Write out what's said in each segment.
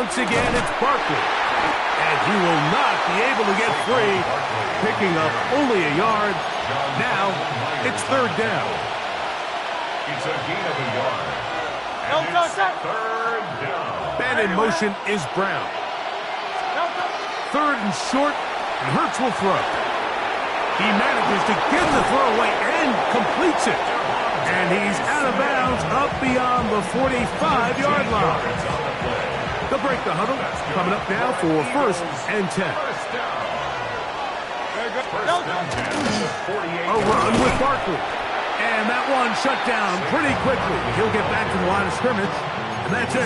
Once again, it's Barkley. And he will not be able to get free, picking up only a yard. Now, it's third down. It's a gain of a yard. And it's third down. Man in motion is Brown. Third and short, and Hurts will throw. He manages to get the throw away and completes it. And he's out of bounds up beyond the 45-yard line. They'll break the huddle. Coming up now for first and 10. A run with Barkley. And that one shut down pretty quickly. He'll get back to the line of scrimmage, and that's it.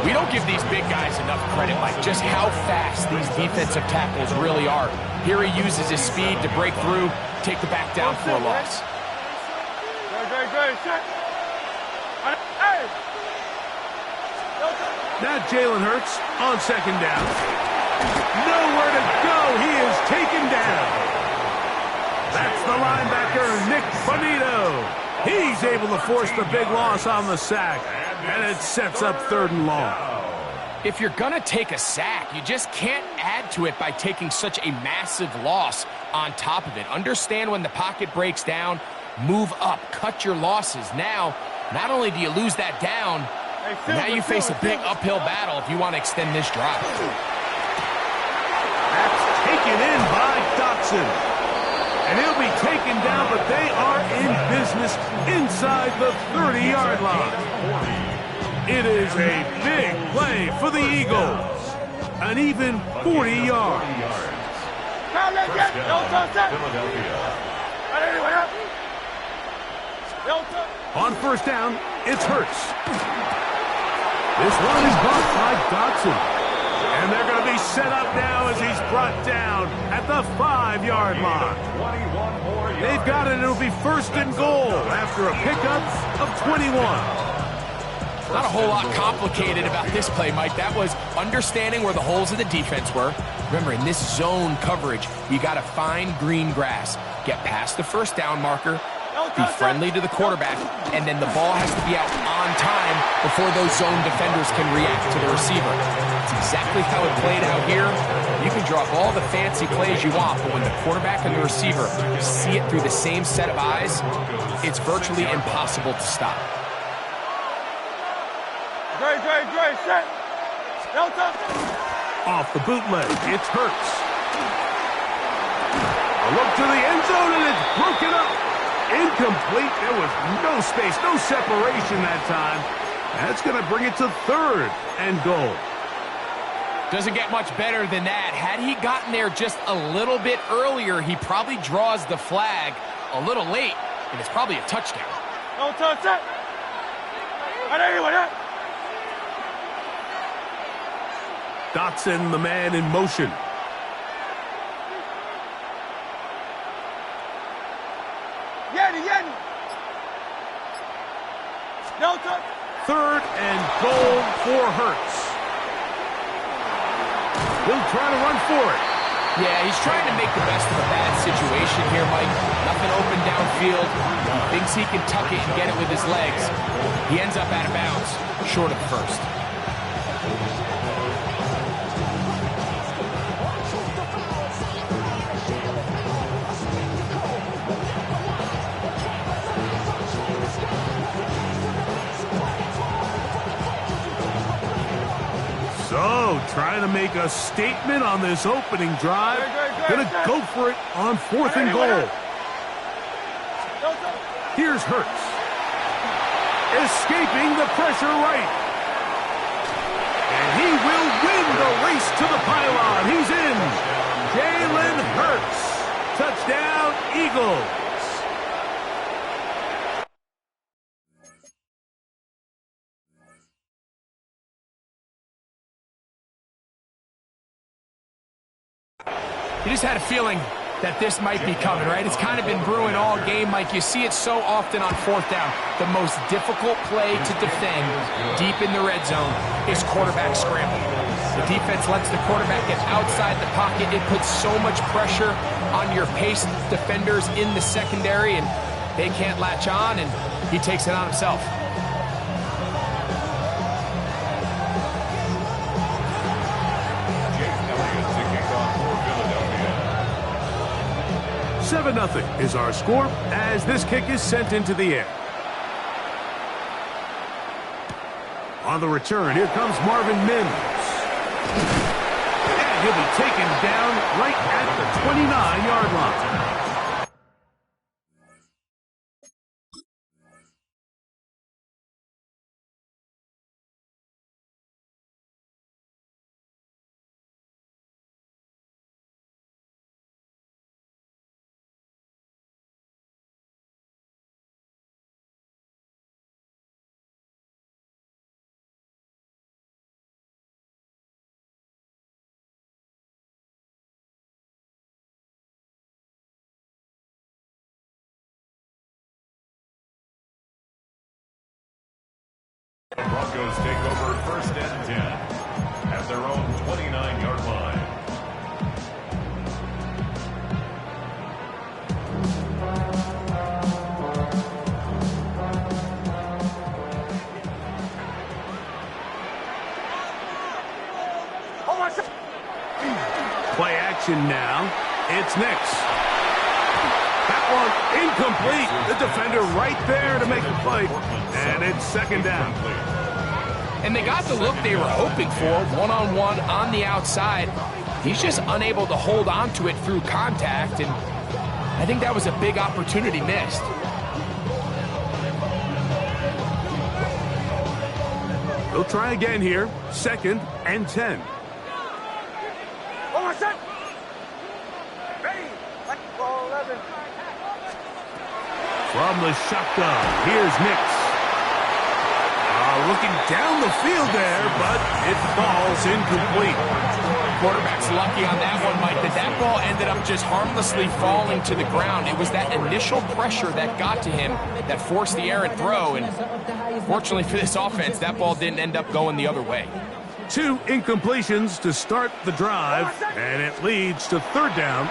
We don't give these big guys enough credit, Mike, just how fast these defensive tackles really are. Here he uses his speed to break through, take the back down for a loss. Now Jalen Hurts on second down. Nowhere to go. He is taken down. That's the linebacker, Nick Bonito. He's able to force the big loss on the sack. And it sets up third and long. If you're going to take a sack, you just can't add to it by taking such a massive loss on top of it. Understand when the pocket breaks down, move up, cut your losses. Now, not only do you lose that down, now you face a big uphill battle if you want to extend this drive. That's taken in by Dotson. And he'll be taken down, but they are in business inside the 30-yard line. It is a big play for the Eagles. An even 40 yards. On first down, it's Hurts. This one is blocked by Dotson. And they're going to be set up now as he's brought down at the 5-yard line. They've got it. It'll be first and goal after a pickup of 21. Not a whole lot complicated about this play, Mike. That was understanding where the holes of the defense were. Remember, in this zone coverage, you got to find green grass, get past the first down marker, be friendly to the quarterback, and then the ball has to be out on time before those zone defenders can react to the receiver. It's exactly how it played out here. You can draw up all the fancy plays you want, but when the quarterback and the receiver see it through the same set of eyes, it's virtually impossible to stop. Off the bootleg, it's Hurts. A look to the end zone, and it's broken up. Incomplete. There was no space, no separation that time. That's going to bring it to third and goal. Doesn't get much better than that. Had he gotten there just a little bit earlier, he probably draws the flag a little late, and it's probably a touchdown. Dotson, the man in motion. Third and goal for Hurts. He'll try to run for it. Yeah, he's trying to make the best of a bad situation here, Mike. Nothing open downfield. He thinks he can tuck it and get it with his legs. He ends up out of bounds, short of the first. So, trying to make a statement on this opening drive. Gonna go for it on fourth and goal. Here's Hurts. Escaping the pressure right. And he will win the race to the pylon. He's in. Jalen Hurts. Touchdown, Eagles. You just had a feeling that this might be coming, right? It's kind of been brewing all game, Mike. You see it so often on fourth down. The most difficult play to defend deep in the red zone is quarterback scramble. The defense lets the quarterback get outside the pocket. It puts so much pressure on your paced defenders in the secondary, and they can't latch on, and he takes it on himself. 7-0 is our score as this kick is sent into the air. On the return, here comes Marvin Mims. And he'll be taken down right at the 29-yard line. Broncos take over 1st and 10 at their own 29-yard line. Play action now. It's Nix. That one incomplete. The defender right there to make the play. And it's 2nd down. And they got the look they were hoping for, one-on-one on the outside. He's just unable to hold on to it through contact, and I think that was a big opportunity missed. They'll try again here. 2nd and 10. From the shotgun, here's Nix. Looking down the field there, but it falls incomplete. Quarterback's lucky on that one, Mike, that ball ended up just harmlessly falling to the ground. It was that initial pressure that got to him that forced the errant throw, and fortunately for this offense, that ball didn't end up going the other way. 2 incompletions to start the drive, and it leads to 3rd down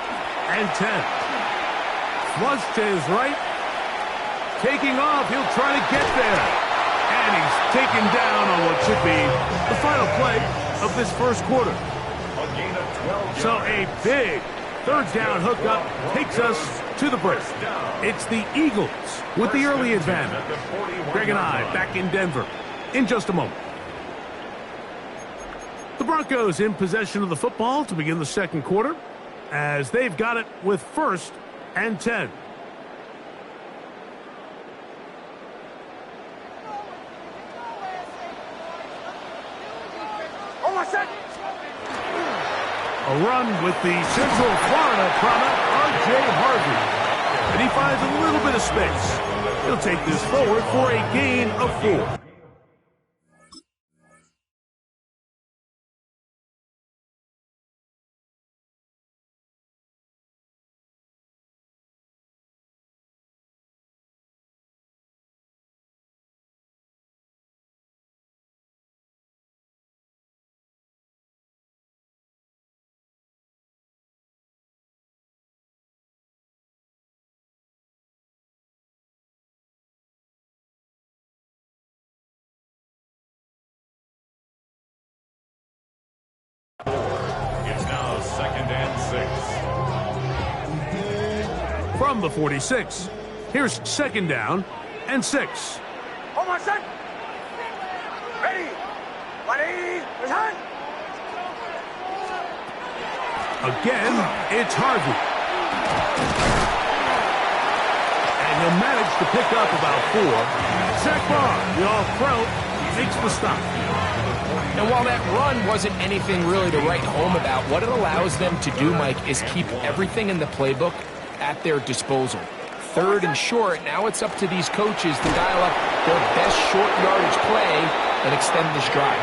and 10. Flush to his right. Taking off, he'll try to get there. And he's taken down on what should be the final play of this 1st quarter. So a big 3rd down hookup takes us to the break. It's the Eagles with the early advantage. Greg and I back in Denver in just a moment. The Broncos in possession of the football to begin the 2nd quarter as they've got it with 1st and 10. A run with the Central Florida product, R.J. Harvey. And he finds a little bit of space. He'll take this forward for a gain of 4. It's now 2nd and 6. From the 46, here's 2nd down and 6. Again, it's Harvey. And he'll manage to pick up about 4. Zach Barr, the all-pro, makes the stop. And while that run wasn't anything really to write home about, what it allows them to do, Mike, is keep everything in the playbook at their disposal. 3rd and short, now it's up to these coaches to dial up their best short yardage play and extend this drive.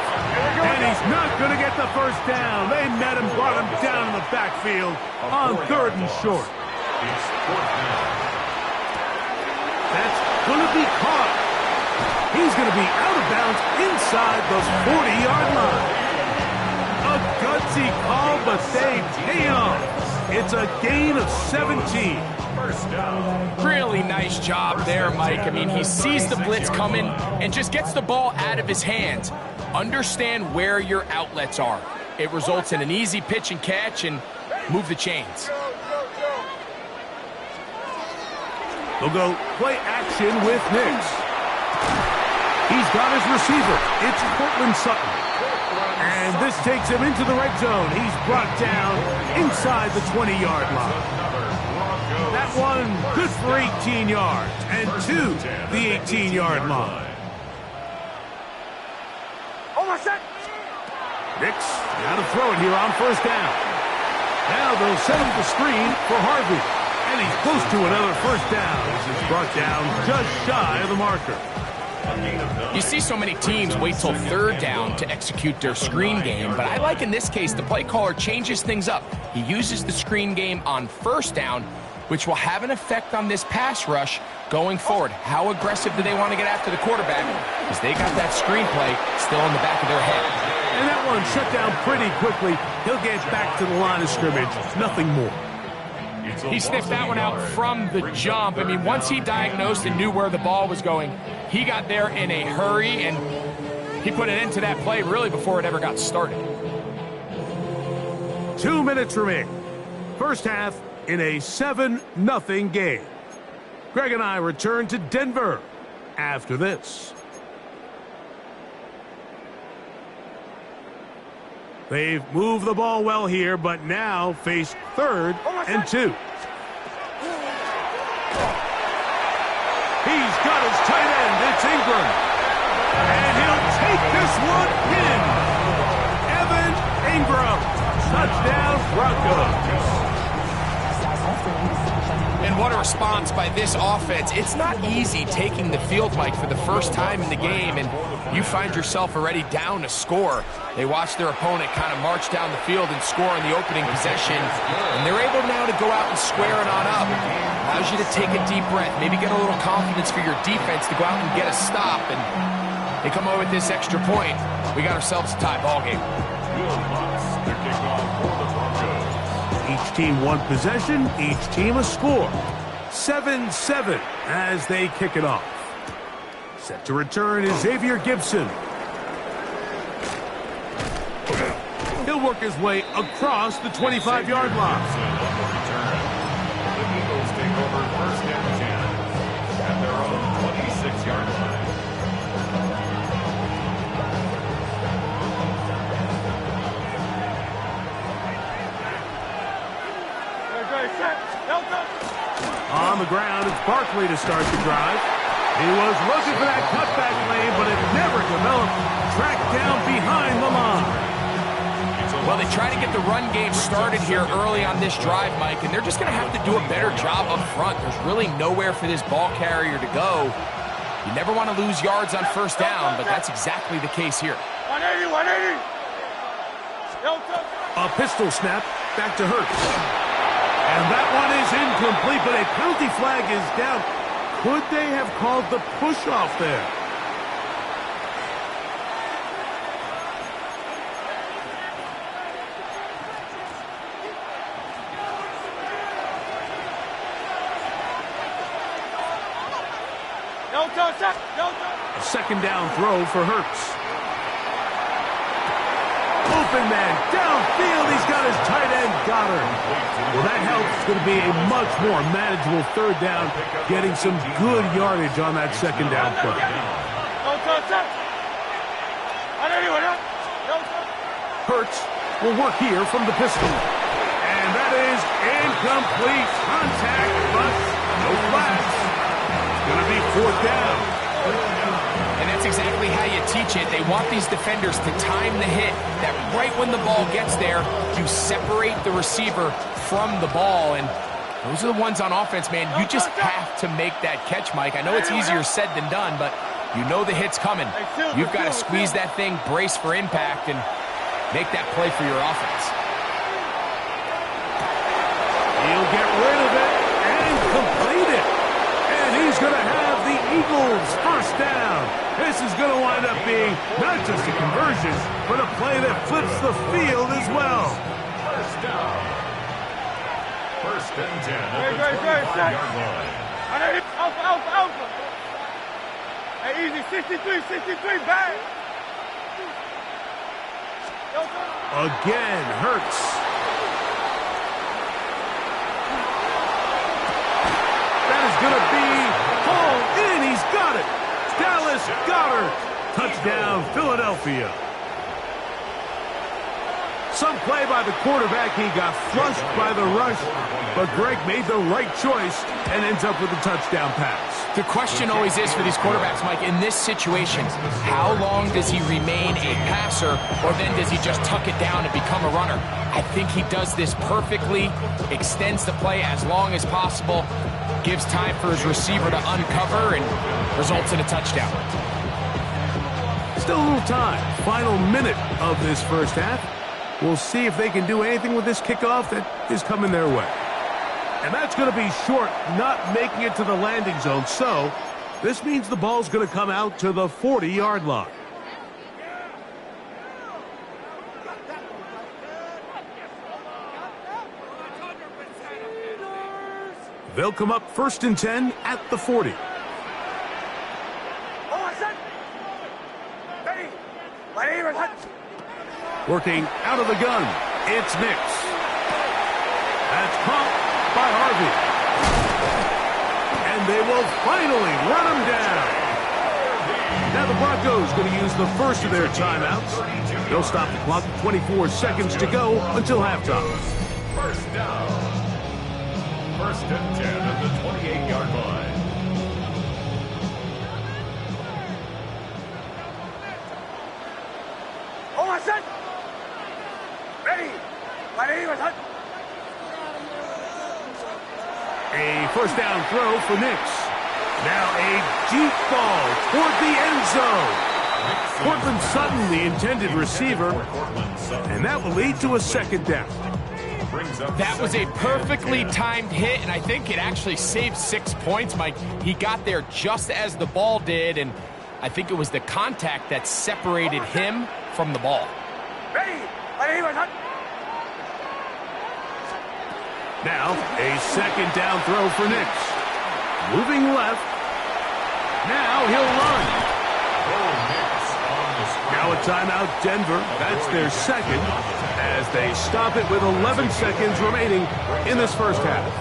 And he's not going to get the 1st down. They met him, brought him down in the backfield on 3rd and short. It's 4th down. That's going to be caught. He's going to be out of bounds inside the 40-yard line. A gutsy call, but they pay off. It's a gain of 17. 1st down. Really nice job there, Mike. I mean, he sees the blitz coming and just gets the ball out of his hands. Understand where your outlets are. It results in an easy pitch and catch and move the chains. They'll go play action with Nix. He's got his receiver. It's Cortland Sutton. And this takes him into the red zone. He's brought down inside the 20-yard line. That one good for 18 yards and to the 18-yard line. Nix now to throw it here on first down. Now they'll set up the screen for Harvey. And he's close to another first down. This is brought down just shy of the marker. You see so many teams wait till third down to execute their screen game, but I like in this case the play caller changes things up. He uses the screen game on first down, which will have an effect on this pass rush going forward. How aggressive do they want to get after the quarterback? Because they got that screen play still in the back of their head. And that one shut down pretty quickly. He'll get back to the line of scrimmage. Nothing more. He sniffed that one out from the jump. I mean, once he diagnosed and knew where the ball was going, he got there in a hurry, and he put an end to that play really before it ever got started. 2 minutes remain. First half in a 7-0 game. Greg and I return to Denver after this. They've moved the ball well here, but now face 3rd and 2. He's got his tight end. It's Ingram. And he'll take this one in. Evan Ingram. Touchdown, Broncos. And what a response by this offense. It's not easy taking the field, Mike, for the first time in the game, and you find yourself already down a score. They watch their opponent kind of march down the field and score in the opening possession, and they're able now to go out and square it on up. Allows you to take a deep breath, maybe get a little confidence for your defense to go out and get a stop, and they come away with this extra point. We got ourselves a tie ball game. Each team one possession, each team a score. 7-7 as they kick it off. Set to return is Xavier Gibson. He'll work his way across the 25-yard line. The Eagles take over first and 10 at their own 26-yard line. On the ground, it's Barkley to start the drive. He was looking for that cutback lane, but it never developed. Tracked down behind the line. Well, they try to get the run game started here early on this drive, Mike, and they're just going to have to do a better job up front. There's really nowhere for this ball carrier to go. You never want to lose yards on first down, but that's exactly the case here. 180. A pistol snap back to Hurts. And that one is incomplete, but a penalty flag is down. Could they have called the push-off there? A second down throw for Hurts. Open man, downfield, he's got his tight end, Goddard. Well, that helps. It's going to be a much more manageable third down, getting some good yardage on that second down play. Hurts will work here from the pistol. And that is incomplete. Contact, but no flags. It's going to be fourth down. And that's exactly how you teach it. They want these defenders to time the hit, that right when the ball gets there, you separate the receiver from the ball. And those are the ones on offense, man. You just have to make that catch, Mike. I know it's easier said than done, but you know the hit's coming. You've got to squeeze that thing, brace for impact, and make that play for your offense. He'll get rid of it and complete it. And he's going to have the Eagles first down. This is going to wind up being not just a conversion, but a play that flips the field as well. First down. First and 10 at the 25-yard line. Alpha. Hey, easy, 63, bang. Again, Hurts. That is going to be Dallas Goedert. Touchdown, Philadelphia. Some play by the quarterback. He got flushed by the rush, but Greg made the right choice and ends up with a touchdown pass. The question always is for these quarterbacks, Mike, in this situation, how long does he remain a passer, or then does he just tuck it down and become a runner? I think he does this perfectly, extends the play as long as possible, gives time for his receiver to uncover, and results in a touchdown. Still a little time. Final minute of this first half. We'll see if they can do anything with this kickoff that is coming their way. And that's going to be short, not making it to the landing zone. So this means the ball's going to come out to the 40-yard line. They'll come up 1st and 10 at the 40. Working out of the gun, it's Nix. That's caught by Harvey. And they will finally run him down. Now the Broncos going to use the first of their timeouts. They'll stop the clock, 24 seconds to go until halftime. First down. 1st and 10 at the 28-yard line. A first down throw for Nix. Now a deep ball toward the end zone. Cortland Sutton, the intended receiver, and that will lead to a 2nd down. That was a perfectly timed hit, and I think it actually saved 6 points, Mike. He got there just as the ball did, and I think it was the contact that separated him from the ball. Now, a 2nd down throw for Nix. Moving left. Now he'll run. Now a timeout, Denver. That's their second, as they stop it with 11 seconds remaining in this first half.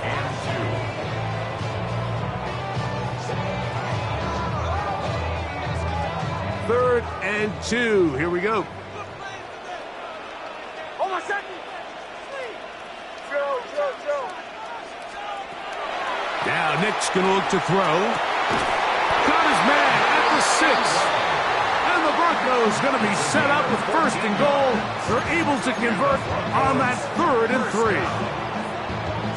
Third and 2. Here we go. Now Nick's going to look to throw. Got his man at the 6. And the Broncos going to be set up with 1st and goal. They're able to convert on that 3rd and 3.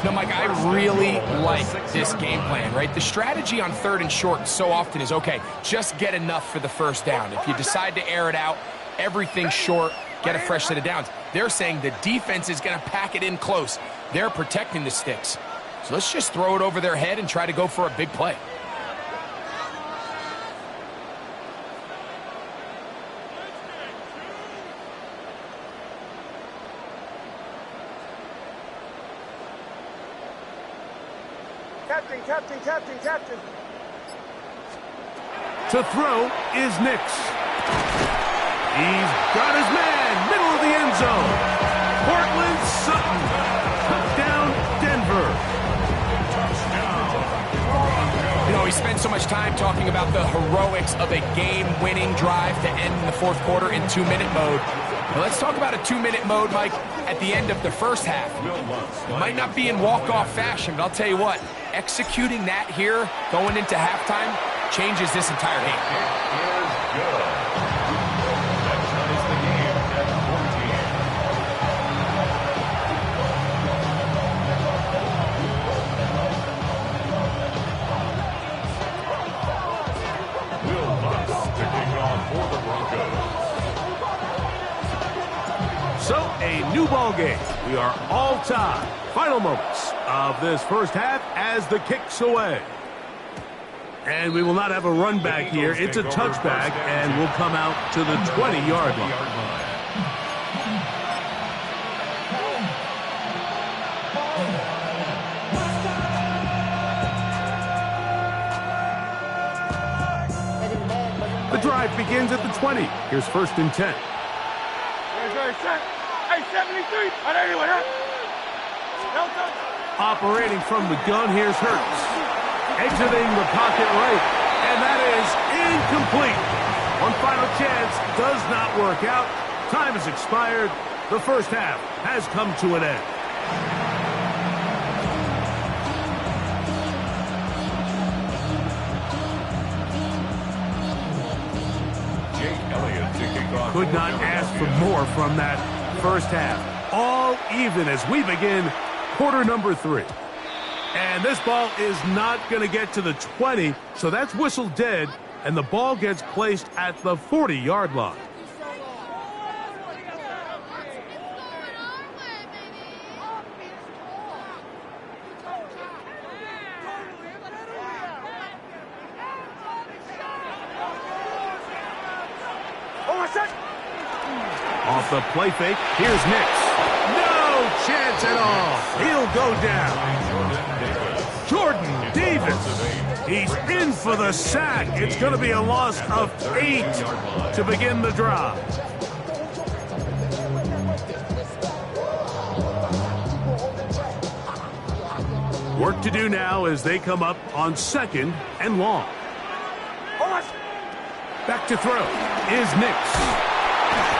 No, Mike, I really like this game plan, right? The strategy on 3rd and short so often is, okay, just get enough for the first down. If you decide to air it out, everything short, get a fresh set of downs. They're saying the defense is going to pack it in close. They're protecting the sticks. So let's just throw it over their head and try to go for a big play. Captain. To throw is Nix. He's got his man, middle of the end zone. Cortland Sutton. Touchdown, Denver. You know, we spend so much time talking about the heroics of a game-winning drive to end in the 4th quarter in 2-minute mode. Well, let's talk about a 2-minute mode, Mike, at the end of the first half. It might not be in walk-off fashion, but I'll tell you what, executing that here, going into halftime, changes this entire game. So, a new ball game. We are all tied. Final moments of this first half as the kick's away. And we will not have a run back here. It's a touchback, and we'll come out to the 20-yard line. The drive begins at the 20. Here's 1st and 10. Hey, 73. Operating from the gun, here's Hurts. Exiting the pocket right. And that is incomplete. One final chance does not work out. Time has expired. The first half has come to an end. Could not ask for more from that first half. All even as we begin quarter number 3. And this ball is not going to get to the 20, so that's whistled dead, and the ball gets placed at the 40-yard line. Off the play fake, here's Nix. No chance at all. He'll go down. Jordan Davis. He's in for the sack. It's going to be a loss of 8 to begin the drive. Work to do now as they come up on 2nd and long. Back to throw is Nix.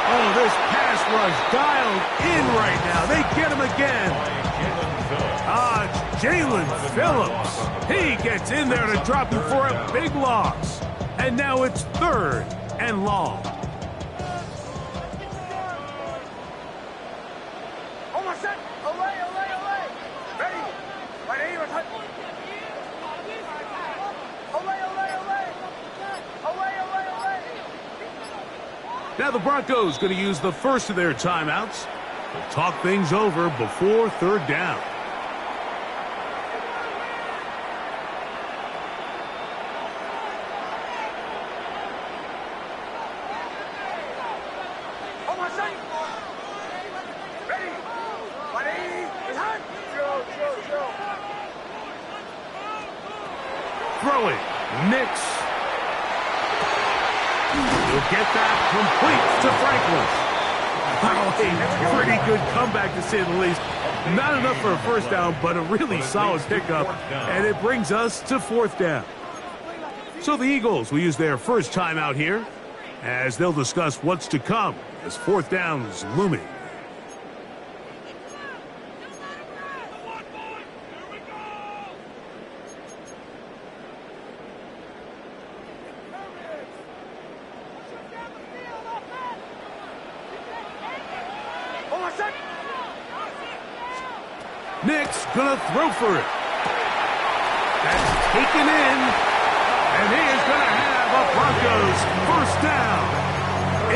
Oh, this pass rush dialed in right now. They get him again. Jalen Phillips. He gets in there to drop him for a big loss. And now it's 3rd and long. Now the Broncos going to use the first of their timeouts to talk things over before 3rd down. Throwing, Nix. He'll get that complete to Franklin. Oh, a pretty good comeback to say the least. Not enough for a first down, but a really solid pickup. And it brings us to 4th down. So the Eagles will use their first timeout here as they'll discuss what's to come as 4th down is looming. Nix gonna throw for it. That's taken in. And he is gonna have a Broncos first down.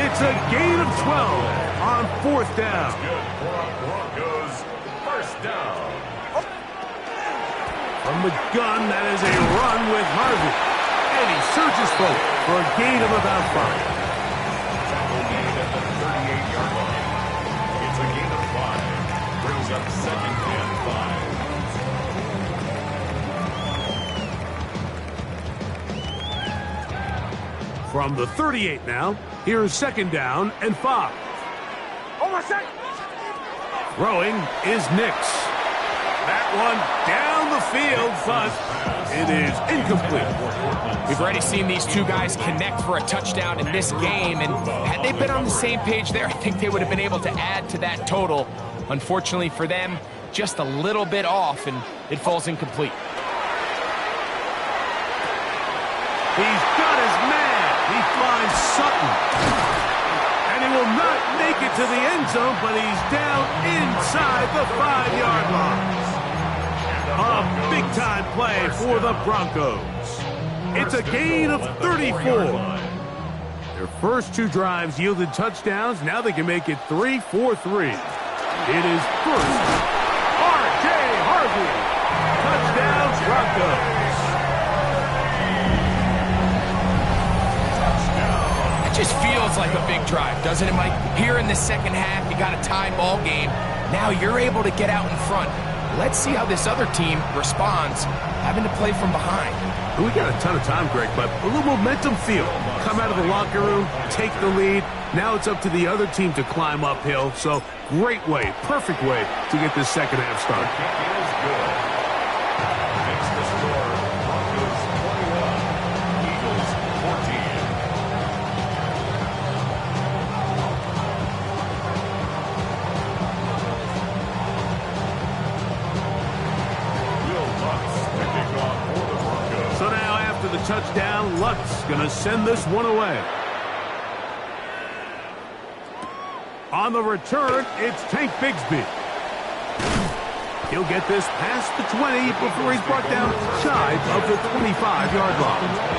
It's a gain of 12 on 4th down. Good for a Broncos first down. From the gun, that is a run with Harvey. And he surges forward for a gain of about 5. Tackle made at the 38-yard line. It's a gain of 5. Brings up 2nd and 5. From the 38 now, here's 2nd down and 5. Throwing is Nix. That one down the field, but it is incomplete. We've already seen these two guys connect for a touchdown in this game, and had they been on the same page there, I think they would have been able to add to that total. Unfortunately for them, just a little bit off, and it falls incomplete. He's got his man. He finds Sutton. And he will not make it to the end zone, but he's down inside the 5-yard line. A big-time play for the Broncos. It's a gain of 34. Their first 2 drives yielded touchdowns. Now they can make it 3-4-3. It is first. R.J. Harvey. Touchdown, Broncos. Just feels like a big drive, doesn't it, Mike? Here in the second half, you got a tie ball game. Now you're able to get out in front. Let's see how this other team responds, having to play from behind. We got a ton of time, Greg, but a little momentum feel. Come out of the locker room, take the lead. Now it's up to the other team to climb uphill. So great way, perfect way to get this second half started. touchdown. Luck's going to send this one away. On the return, it's Tank Bigsby. He'll get this past the 20 before he's brought down shy of the 25-yard line.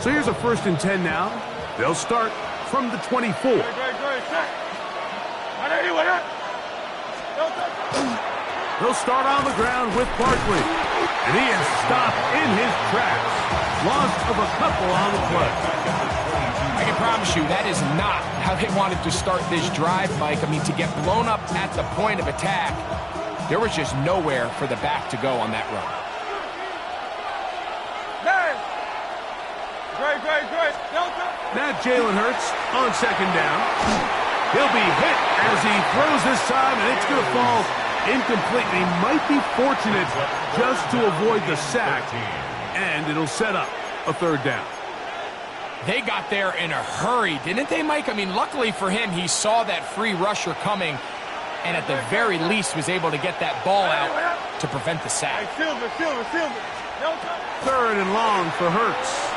So here's a 1st and 10 now. They'll start from the 24. He'll start on the ground with Barkley. And he is stopped in his tracks. Loss of a couple on the play. I can promise you that is not how they wanted to start this drive, Mike. I mean, to get blown up at the point of attack, there was just nowhere for the back to go on that run. Now Jalen Hurts on 2nd down. He'll be hit as he throws this time, and it's going to fall incomplete. He might be fortunate just to avoid the sack, and it'll set up a 3rd down. They got there in a hurry, didn't they, Mike? I mean, luckily for him, he saw that free rusher coming, and at the very least was able to get that ball out to prevent the sack. 3rd and long for Hurts.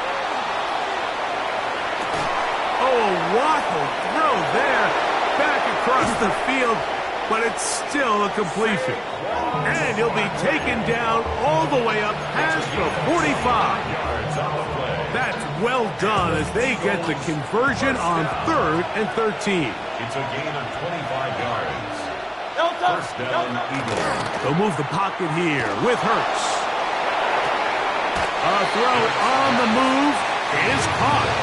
Oh, a waffle throw there, back across the field, but it's still a completion. And he'll be taken down all the way up past the 45. That's well done as they get the conversion on 3rd and 13. It's a gain of 25 yards. 1st down, Eagles. They'll move the pocket here with Hurts. A throw on the move is caught.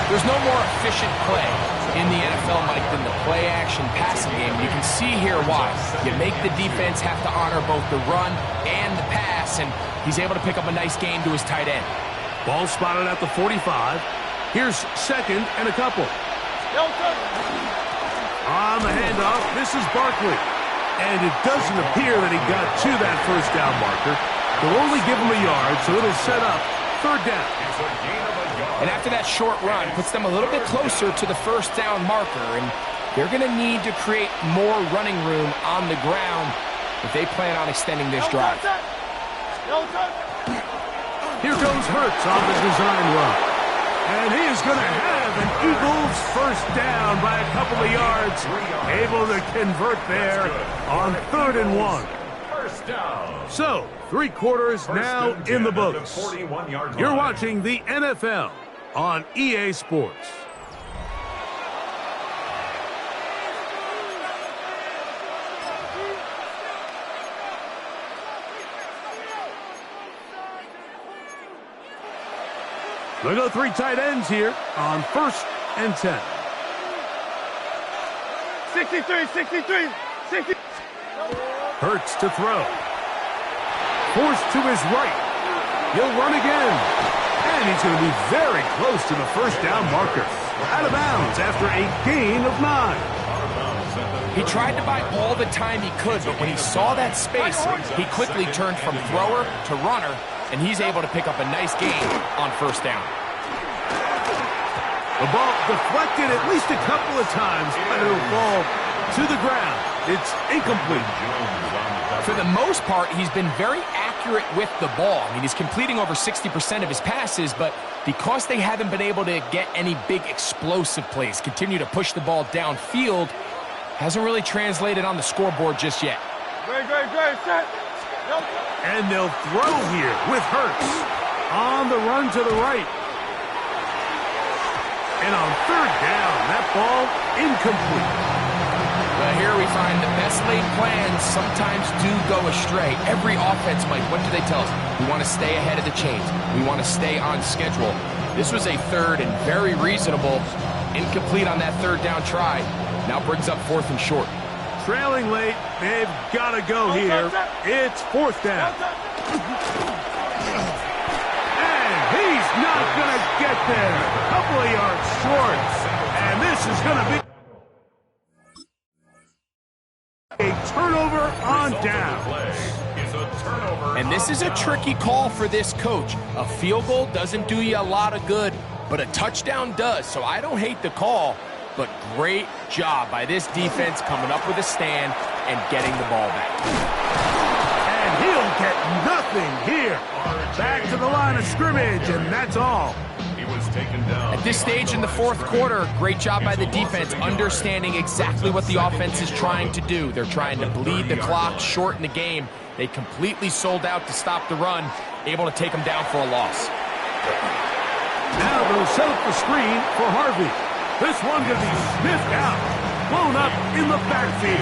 There's no more efficient play in the NFL, Mike, than the play-action passing game. You can see here why. You make the defense have to honor both the run and the pass, and he's able to pick up a nice gain to his tight end. Ball spotted at the 45. Here's 2nd and a couple. On the handoff, this is Barkley. And it doesn't appear that he got to that 1st down marker. They'll only give him a yard, so it'll set up 3rd down. And after that short run, puts them a little bit closer to the 1st down marker, and they're going to need to create more running room on the ground if they plan on extending this drive. Here goes Hurts on the design run. And he is going to have an Eagles 1st down by a couple of yards. Able to convert there on 3rd and 1. So, 3 quarters now in the books. You're watching the NFL on EA Sports. They'll go 3 tight ends here on 1st and 10. 63. Hurts to throw. Forced to his right. He'll run again. And he's going to be very close to the 1st down marker. Out of bounds after a gain of 9. He tried to buy all the time he could, but when he saw that space, he quickly turned from thrower to runner, and he's able to pick up a nice gain on 1st down. The ball deflected at least a couple of times, but it'll fall to the ground. It's incomplete. For the most part, he's been very accurate with the ball. I mean, he's completing over 60% of his passes, but because they haven't been able to get any big explosive plays, continue to push the ball downfield, hasn't really translated on the scoreboard just yet. Set. And they'll throw here with Hurts. On the run to the right. And on 3rd down, that ball incomplete. Well, here we find the best laid plans sometimes do go astray. Every offense, Mike, what do they tell us? We want to stay ahead of the chains. We want to stay on schedule. This was a 3rd and very reasonable. Incomplete on that 3rd down try. Now brings up 4th and short. Trailing late, they've got to go here. It's 4th down. And he's not going to get there. A couple of yards short. And this is going to be a turnover on down. And this is a tricky call for this coach. A field goal doesn't do you a lot of good, but a touchdown does. So I don't hate the call, but great job by this defense coming up with a stand and getting the ball back. And he'll get nothing here. Back to the line of scrimmage, and that's all. He was taken down. At this stage in the fourth quarter, great job by the defense, understanding exactly what the offense is trying to do. They're trying to bleed the clock, shorten the game. They completely sold out to stop the run, able to take them down for a loss. Now they'll set up the screen for Harvey. This one going to be sniffed out, blown up in the backfield.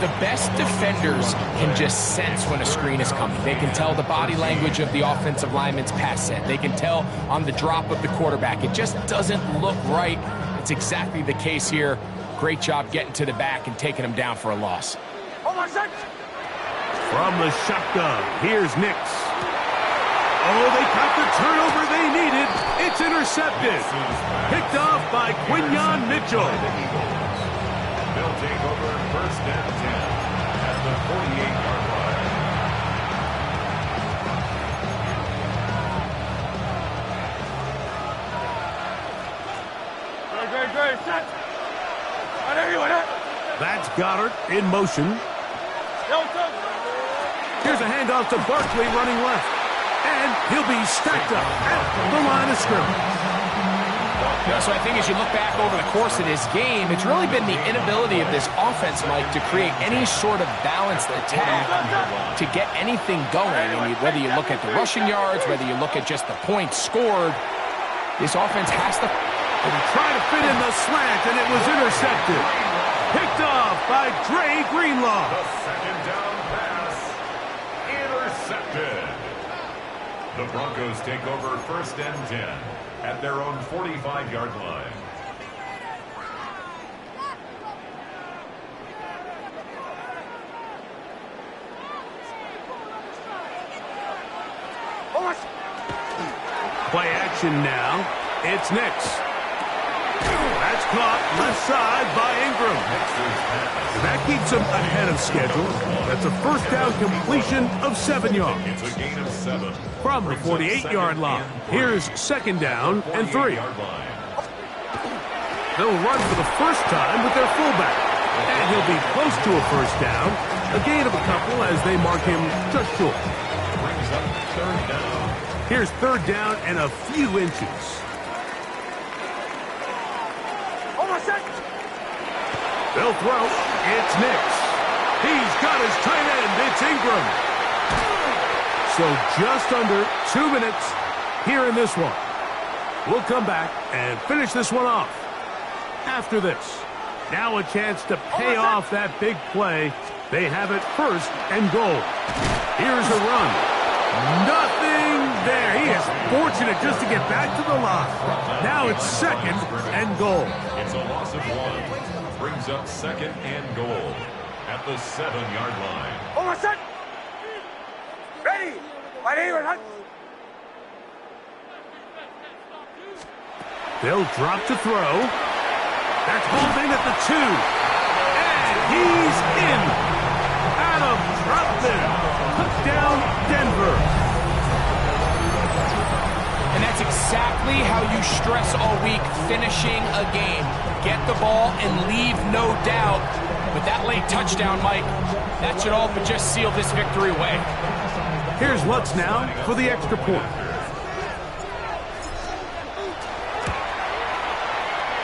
The best defenders can just sense when a screen is coming. They can tell the body language of the offensive lineman's pass set. They can tell on the drop of the quarterback. It just doesn't look right. It's exactly the case here. Great job getting to the back and taking him down for a loss. From the shotgun, here's Nix. Oh, they got the turnover they needed. It's intercepted. Picked off by Quinyon Mitchell. They'll take over first and 10 at the 48-yard line. Great, set. That's Goddard in motion. Here's a handoff to Barkley running left. And he'll be stacked up at the line of scrimmage. So I think as you look back over the course of this game, it's really been the inability of this offense, Mike, to create any sort of balanced attack to get anything going. I mean, whether you look at the rushing yards, whether you look at just the points scored, this offense has to... And he tried to fit in the slant, and it was intercepted. Picked off by Dre Greenlaw. The second down pass intercepted. The Broncos take over first and 10 at their own 45-yard line. Play action now. It's Nix. That's caught left side by Ingram. That keeps him ahead of schedule. That's a first down completion of 7 yards. It's a gain of 7. From the 48-yard line, here's second down and 3. They'll run for the first time with their fullback. And he'll be close to a first down. A gain of a couple as they mark him just short. Brings up third down. Here's third down and a few inches. They'll throw. It's Nix. He's got his tight end. It's Ingram. So just under 2 minutes here in this one. We'll come back and finish this one off after this. Now a chance to pay off that big play. They have it first and goal. Here's a run. Nothing there. He is fortunate just to get back to the line. Now it's second and goal. It's a loss of 1. Brings up second and goal at the 7-yard line. Ready. They'll drop to throw. That's holding at the 2. And he's in. Adam Troutman. Touchdown, Denver. And that's exactly how you stress all week, finishing a game. Get the ball and leave no doubt. But that late touchdown, Mike, that should all but just seal this victory away. Here's Lutz now for the extra point.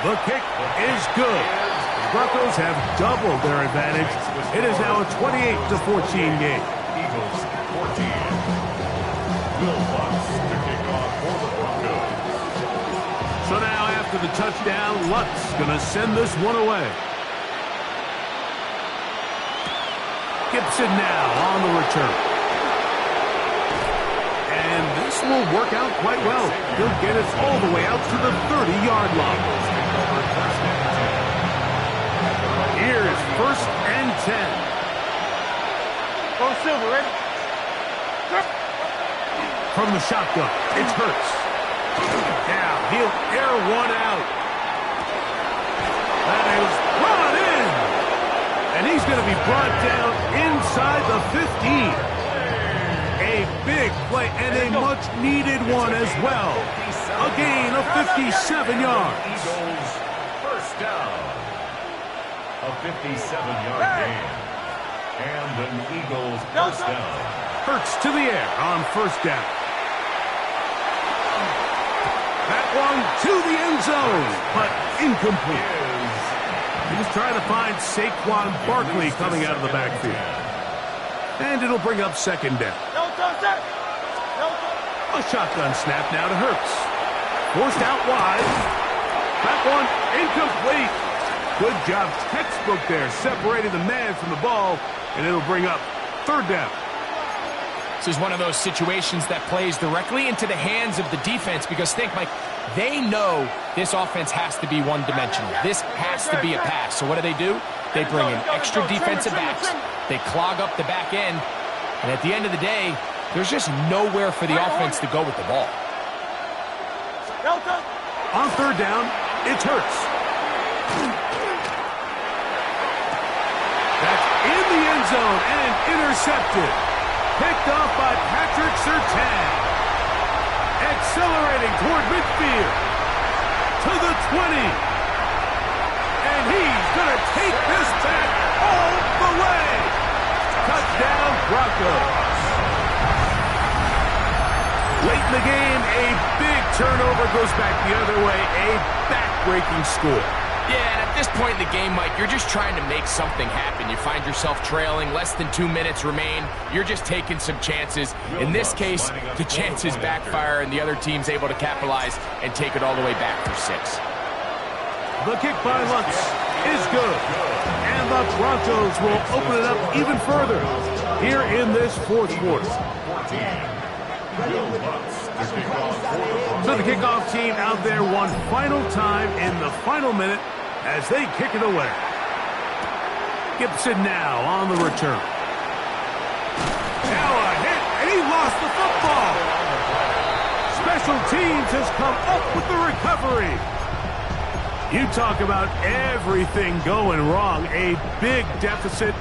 The kick is good. The Broncos have doubled their advantage. It is now a 28-14 game. Eagles 14. Will Lutz to kick off for the Broncos. So now after the touchdown, Lutz going to send this one away. Gibson now on the return. And this will work out quite well. He'll get it all the way out to the 30-yard line. Here's first and 10. Go Silver, ready? From the shotgun, it's Hurts. Now he'll air one out. That is brought in. And he's going to be brought down inside the 15. A big play and a much-needed one as well. A gain of 57 yards. down. A 57-yard gain. And an Eagles first down. Hurts to the air on first down. That one to the end zone, but incomplete. He was trying to find Saquon Barkley coming out of the backfield. And it'll bring up second down. A shotgun snap now to Hurts. Forced out wide. That one incomplete. Good job, textbook there, separating the man from the ball, and it'll bring up third down. This is one of those situations that plays directly into the hands of the defense because think, Mike, they know this offense has to be one-dimensional. This has to be a pass. So what do? They bring in extra defensive backs. They clog up the back end. And at the end of the day, there's just nowhere for the offense to go with the ball. On third down, it's Hurts. That's in the end zone and intercepted. Picked off by Patrick Surtain. Accelerating toward midfield. To the 20. And he's going to take this back all the way. Touchdown, Broncos. Late in the game, a big turnover goes back the other way. A back-breaking score. Yeah, and at this point in the game, Mike, you're just trying to make something happen. You find yourself trailing, less than 2 minutes remain. You're just taking some chances. In this case, the chances backfire, and the other team's able to capitalize and take it all the way back for 6. The kick by Lutz is good. And the Broncos will open it up even further here in this fourth quarter. So the kickoff team out there one final time in the final minute as they kick it away. Gibson now on the return. Now a hit, and he lost the football. Special teams has come up with the recovery. You talk about everything going wrong. A big deficit